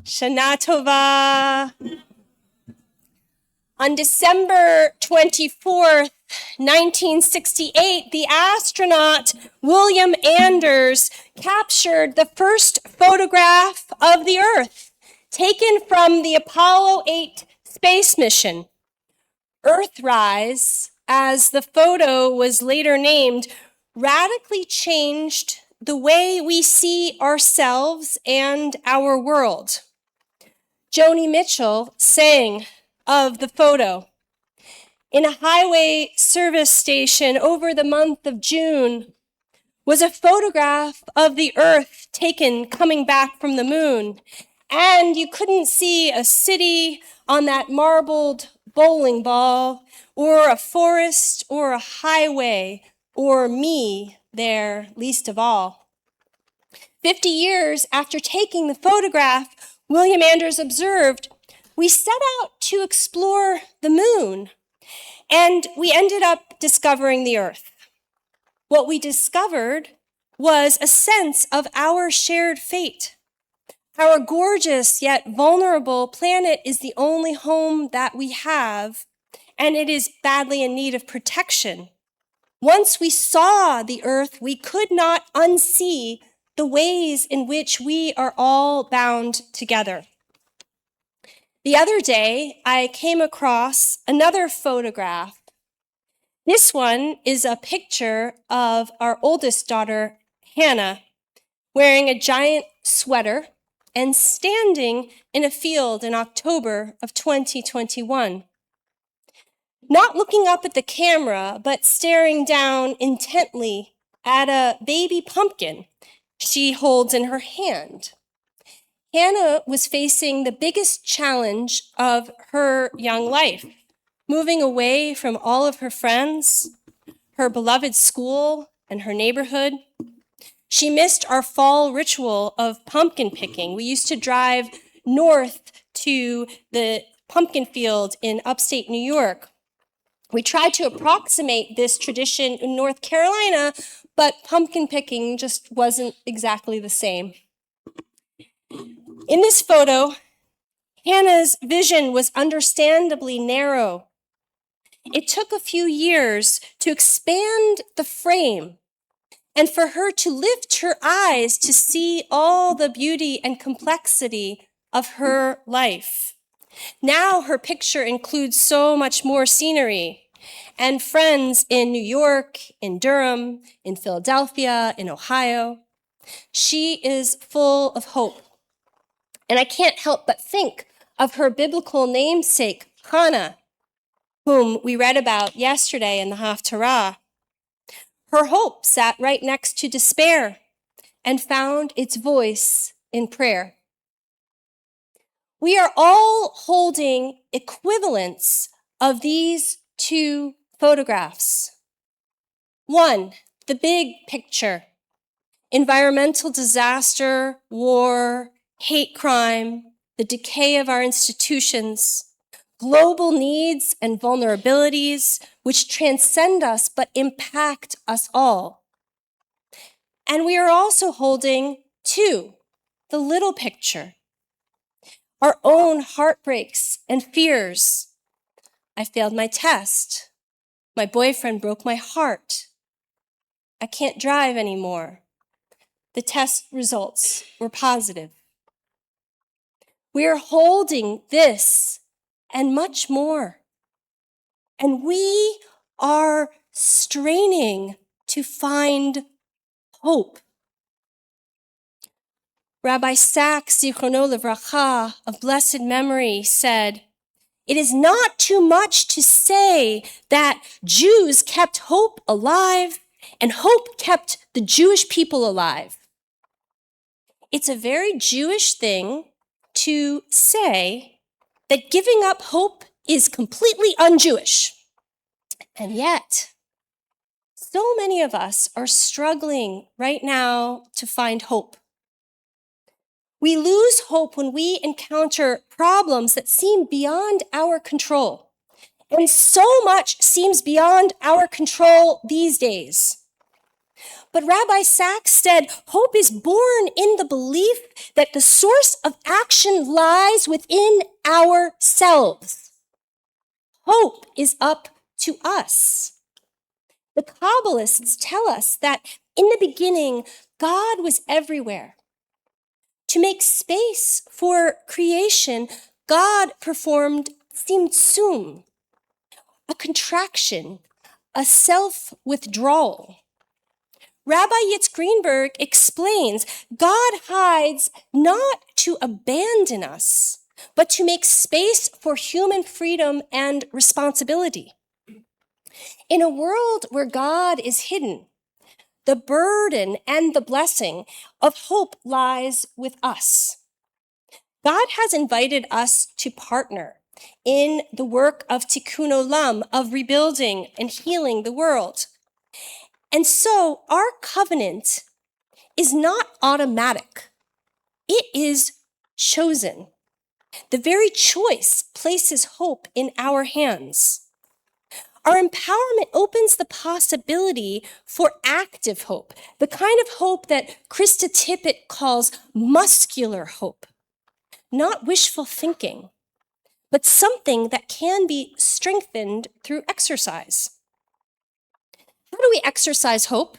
Shana Tova. On December 24th, 1968, the astronaut William Anders captured the first photograph of the Earth, taken from the Apollo 8 space mission. Earthrise, as the photo was later named, radically changed the way we see ourselves and our world. Joni Mitchell sang of the photo. In a highway service station over the month of June was a photograph of the Earth taken coming back from the moon. And you couldn't see a city on that marbled bowling ball, or a forest, or a highway, or me there, least of all. 50 years after taking the photograph, William Anders observed, we set out to explore the moon, and we ended up discovering the Earth. What we discovered was a sense of our shared fate. Our gorgeous yet vulnerable planet is the only home that we have, and it is badly in need of protection. Once we saw the Earth, we could not unsee the ways in which we are all bound together. The other day, I came across another photograph. This one is a picture of our oldest daughter, Hannah, wearing a giant sweater and standing in a field in October of 2021. Not looking up at the camera, but staring down intently at a baby pumpkin she holds in her hand. Hannah was facing the biggest challenge of her young life, moving away from all of her friends, her beloved school, and her neighborhood. She missed our fall ritual of pumpkin picking. We used to drive north to the pumpkin field in upstate New York. We tried to approximate this tradition in North Carolina, but pumpkin picking just wasn't exactly the same. In this photo, Hannah's vision was understandably narrow. It took a few years to expand the frame and for her to lift her eyes to see all the beauty and complexity of her life. Now her picture includes so much more scenery and friends in New York, in Durham, in Philadelphia, in Ohio. She is full of hope. And I can't help but think of her biblical namesake, Hannah, whom we read about yesterday in the Haftarah. Her hope sat right next to despair and found its voice in prayer. We are all holding equivalents of these two photographs. One, the big picture, environmental disaster, war, hate crime, the decay of our institutions, global needs and vulnerabilities which transcend us but impact us all. And we are also holding, two, the little picture, our own heartbreaks and fears. I failed my test. My boyfriend broke my heart. I can't drive anymore. The test results were positive. We are holding this and much more. And we are straining to find hope. Rabbi Sachs, Zichrono Livracha, of blessed memory, said, "It is not too much to say that Jews kept hope alive and hope kept the Jewish people alive." It's a very Jewish thing to say that giving up hope is completely un-Jewish. And yet, so many of us are struggling right now to find hope. We lose hope when we encounter problems that seem beyond our control. And so much seems beyond our control these days. But Rabbi Sachs said, hope is born in the belief that the source of action lies within ourselves. Hope is up to us. The Kabbalists tell us that in the beginning, God was everywhere. To make space for creation, God performed tzimtzum, a contraction, a self-withdrawal. Rabbi Yitz Greenberg explains God hides not to abandon us, but to make space for human freedom and responsibility. In a world where God is hidden, the burden and the blessing of hope lies with us. God has invited us to partner in the work of tikkun olam, of rebuilding and healing the world. And so our covenant is not automatic. It is chosen. The very choice places hope in our hands. Our empowerment opens the possibility for active hope, the kind of hope that Krista Tippett calls muscular hope. Not wishful thinking, but something that can be strengthened through exercise. How do we exercise hope?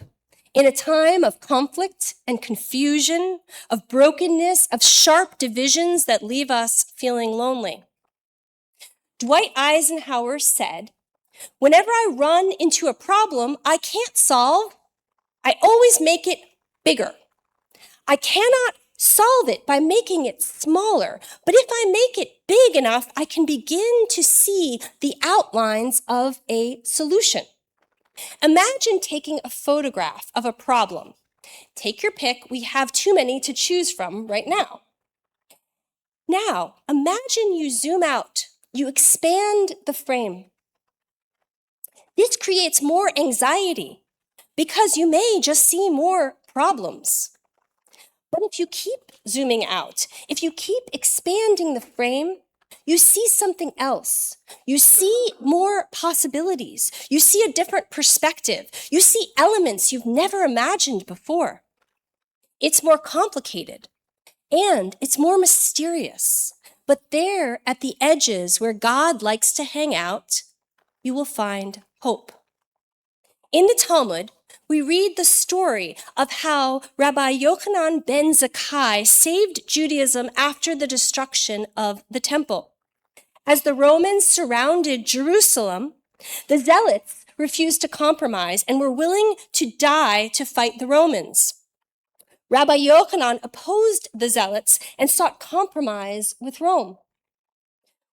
In a time of conflict and confusion, of brokenness, of sharp divisions that leave us feeling lonely. Dwight Eisenhower said, "Whenever I run into a problem I can't solve, I always make it bigger. I cannot solve it by making it smaller, but if I make it big enough, I can begin to see the outlines of a solution." Imagine taking a photograph of a problem. Take your pick. We have too many to choose from right now. Now, imagine you zoom out. You expand the frame. This creates more anxiety because you may just see more problems. But if you keep zooming out, if you keep expanding the frame, you see something else. You see more possibilities. You see a different perspective. You see elements you've never imagined before. It's more complicated and it's more mysterious. But there at the edges where God likes to hang out, you will find hope. In the Talmud, we read the story of how Rabbi Yochanan ben Zakkai saved Judaism after the destruction of the temple. As the Romans surrounded Jerusalem, the Zealots refused to compromise and were willing to die to fight the Romans. Rabbi Yochanan opposed the Zealots and sought compromise with Rome.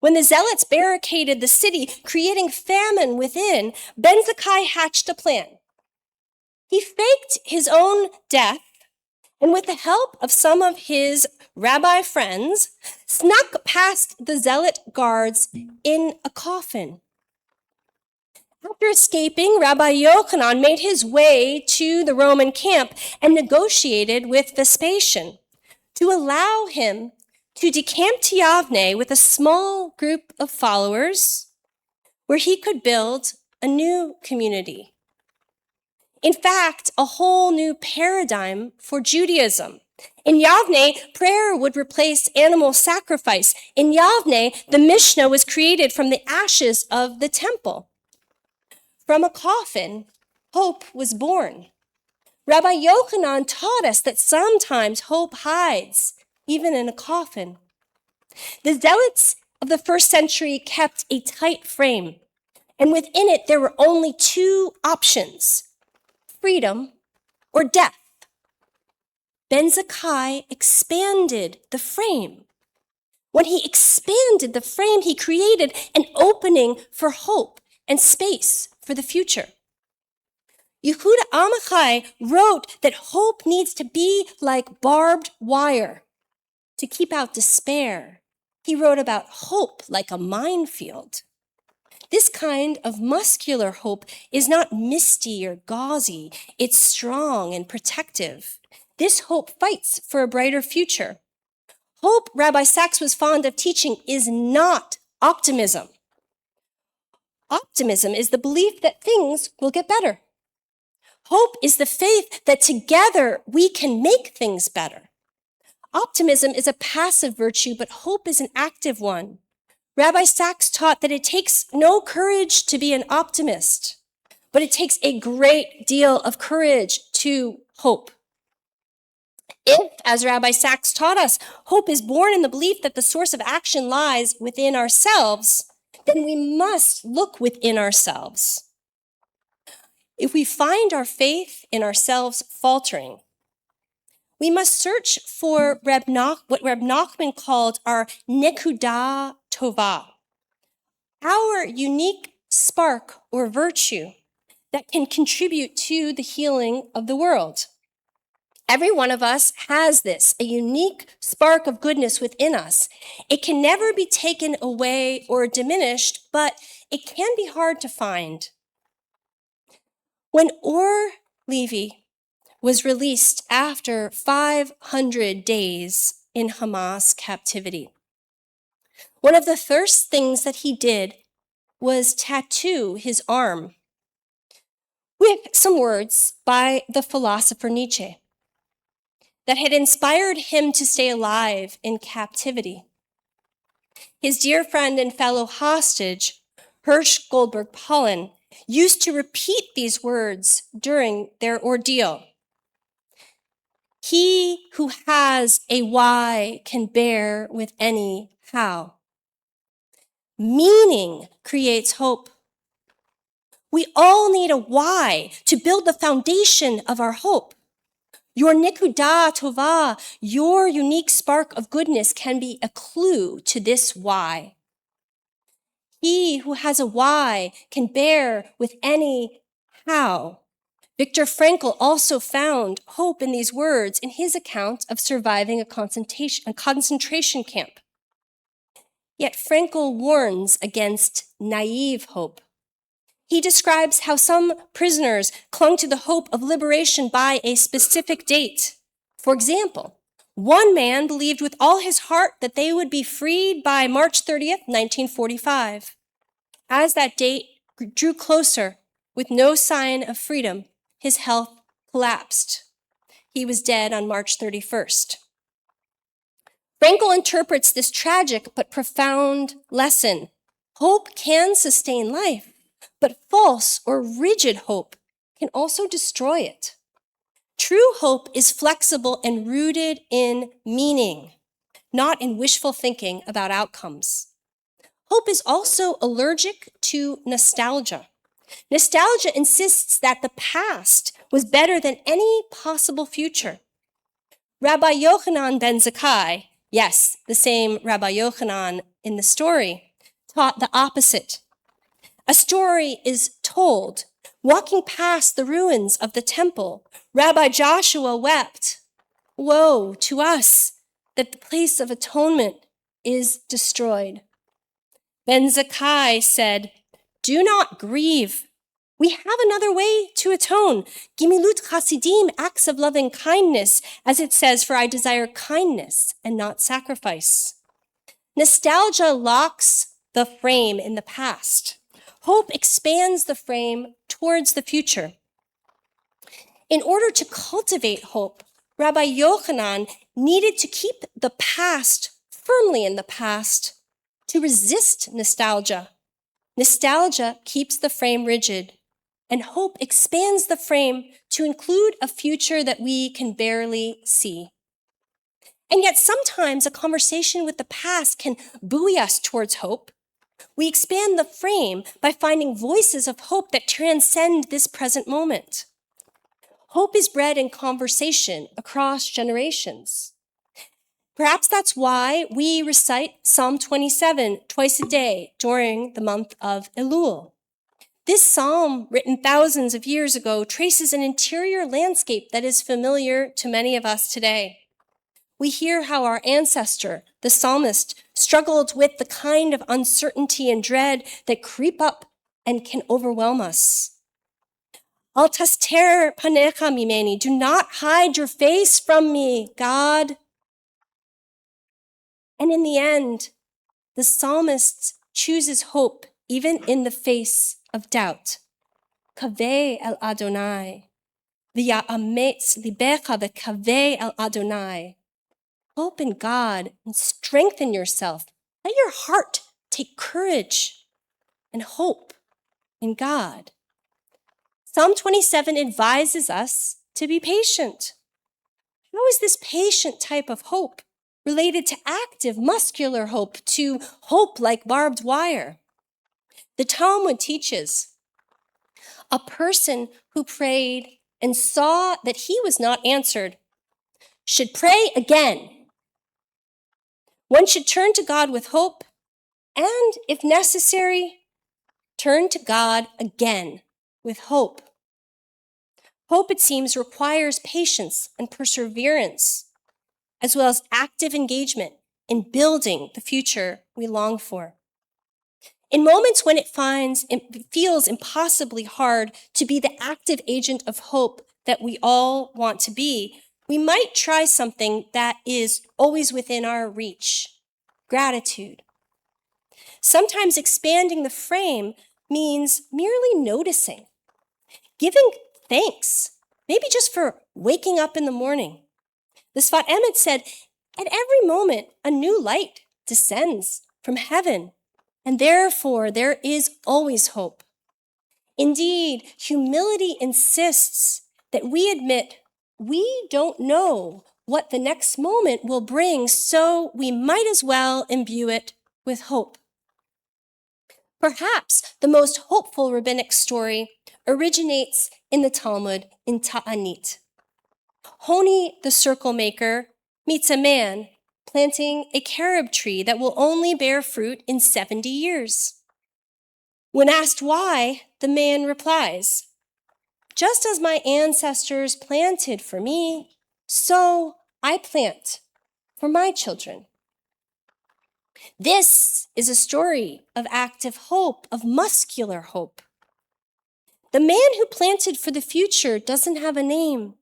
When the Zealots barricaded the city, creating famine within, Ben Zakkai hatched a plan. He faked his own death and with the help of some of his rabbi friends, snuck past the Zealot guards in a coffin. After escaping, Rabbi Yochanan made his way to the Roman camp and negotiated with Vespasian to allow him to decamp to Yavne with a small group of followers where he could build a new community. In fact, a whole new paradigm for Judaism. In Yavne, prayer would replace animal sacrifice. In Yavne, the Mishnah was created from the ashes of the temple. From a coffin, hope was born. Rabbi Yochanan taught us that sometimes hope hides, even in a coffin. The Zealots of the first century kept a tight frame, and within it there were only two options: freedom or death. Ben Zakkai expanded the frame. When he expanded the frame, he created an opening for hope and space for the future. Yehuda Amichai wrote that hope needs to be like barbed wire to keep out despair. He wrote about hope like a minefield. This kind of muscular hope is not misty or gauzy. It's strong and protective. This hope fights for a brighter future. Hope, Rabbi Sachs was fond of teaching, is not optimism. Optimism is the belief that things will get better. Hope is the faith that together we can make things better. Optimism is a passive virtue, but hope is an active one. Rabbi Sachs taught that it takes no courage to be an optimist, but it takes a great deal of courage to hope. If, as Rabbi Sachs taught us, hope is born in the belief that the source of action lies within ourselves, then we must look within ourselves. If we find our faith in ourselves faltering, we must search for what Reb Nachman called our nekuda tova, our unique spark or virtue that can contribute to the healing of the world. Every one of us has this, a unique spark of goodness within us. It can never be taken away or diminished, but it can be hard to find. When Or Levi was released after 500 days in Hamas captivity, one of the first things that he did was tattoo his arm with some words by the philosopher Nietzsche that had inspired him to stay alive in captivity. His dear friend and fellow hostage, Hirsch Goldberg Pollen, used to repeat these words during their ordeal. He who has a why can bear with any how. Meaning creates hope. We all need a why to build the foundation of our hope. Your nekuda tova, your unique spark of goodness, can be a clue to this why. He who has a why can bear with any how. Viktor Frankl also found hope in these words in his account of surviving a concentration camp. Yet Frankl warns against naive hope. He describes how some prisoners clung to the hope of liberation by a specific date. For example, one man believed with all his heart that they would be freed by March 30th, 1945. As that date drew closer, with no sign of freedom, his health collapsed. He was dead on March 31st. Frankl interprets this tragic but profound lesson. Hope can sustain life, but false or rigid hope can also destroy it. True hope is flexible and rooted in meaning, not in wishful thinking about outcomes. Hope is also allergic to nostalgia. Nostalgia insists that the past was better than any possible future. Rabbi Yochanan ben Zakkai, yes, the same Rabbi Yochanan in the story, taught the opposite. A story is told. Walking past the ruins of the temple, Rabbi Joshua wept, "Woe to us that the place of atonement is destroyed." Ben Zakkai said, "Do not grieve. We have another way to atone. Gimilut chasidim, acts of loving kindness, as it says, for I desire kindness and not sacrifice." Nostalgia locks the frame in the past. Hope expands the frame towards the future. In order to cultivate hope, Rabbi Yochanan needed to keep the past firmly in the past to resist nostalgia. Nostalgia keeps the frame rigid, and hope expands the frame to include a future that we can barely see. And yet sometimes a conversation with the past can buoy us towards hope. We expand the frame by finding voices of hope that transcend this present moment. Hope is bred in conversation across generations. Perhaps that's why we recite Psalm 27 twice a day during the month of Elul. This psalm, written thousands of years ago, traces an interior landscape that is familiar to many of us today. We hear how our ancestor, the psalmist, struggled with the kind of uncertainty and dread that creep up and can overwhelm us. Al taster panecha mimeni, do not hide your face from me, God. And in the end, the psalmist chooses hope even in the face of doubt. Kaveh el Adonai, v'ya'ametz libecha v'kaveh el Adonai. Hope in God and strengthen yourself. Let your heart take courage and hope in God. Psalm 27 advises us to be patient. How is this patient type of hope related to active, muscular hope, to hope like barbed wire? The Talmud teaches a person who prayed and saw that he was not answered should pray again. One should turn to God with hope and, if necessary, turn to God again with hope. Hope, it seems, requires patience and perseverance, as well as active engagement in building the future we long for. In moments when it feels impossibly hard to be the active agent of hope that we all want to be, we might try something that is always within our reach: gratitude. Sometimes expanding the frame means merely noticing, giving thanks, maybe just for waking up in the morning. The Sfat Emet said, at every moment, a new light descends from heaven, and therefore there is always hope. Indeed, humility insists that we admit we don't know what the next moment will bring, so we might as well imbue it with hope. Perhaps the most hopeful rabbinic story originates in the Talmud in Ta'anit. Honi, the circle maker, meets a man planting a carob tree that will only bear fruit in 70 years. When asked why, the man replies, "Just as my ancestors planted for me, so I plant for my children." This is a story of active hope, of muscular hope. The man who planted for the future doesn't have a name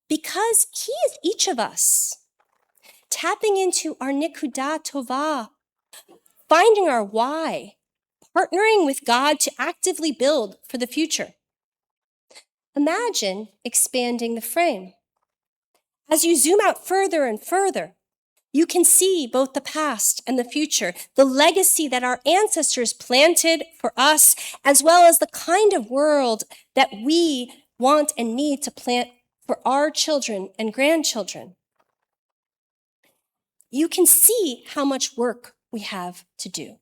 because he is each of us, tapping into our nikudah tovah, finding our why, partnering with God to actively build for the future. Imagine expanding the frame. As you zoom out further and further, you can see both the past and the future, the legacy that our ancestors planted for us, as well as the kind of world that we want and need to plant for our children and grandchildren. You can see how much work we have to do.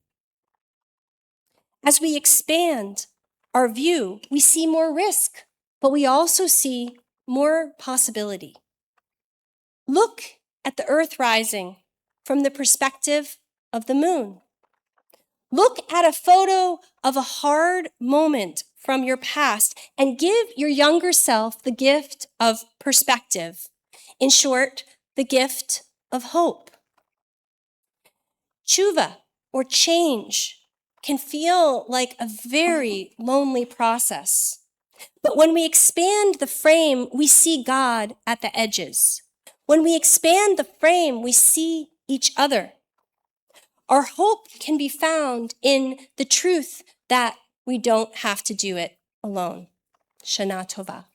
As we expand our view, we see more risk, but we also see more possibility. Look at the earth rising from the perspective of the moon. Look at a photo of a hard moment from your past and give your younger self the gift of perspective. In short, the gift of hope. Tshuva, or change, can feel like a very lonely process. But when we expand the frame, we see God at the edges. When we expand the frame, we see each other. Our hope can be found in the truth that we don't have to do it alone. Shana Tova.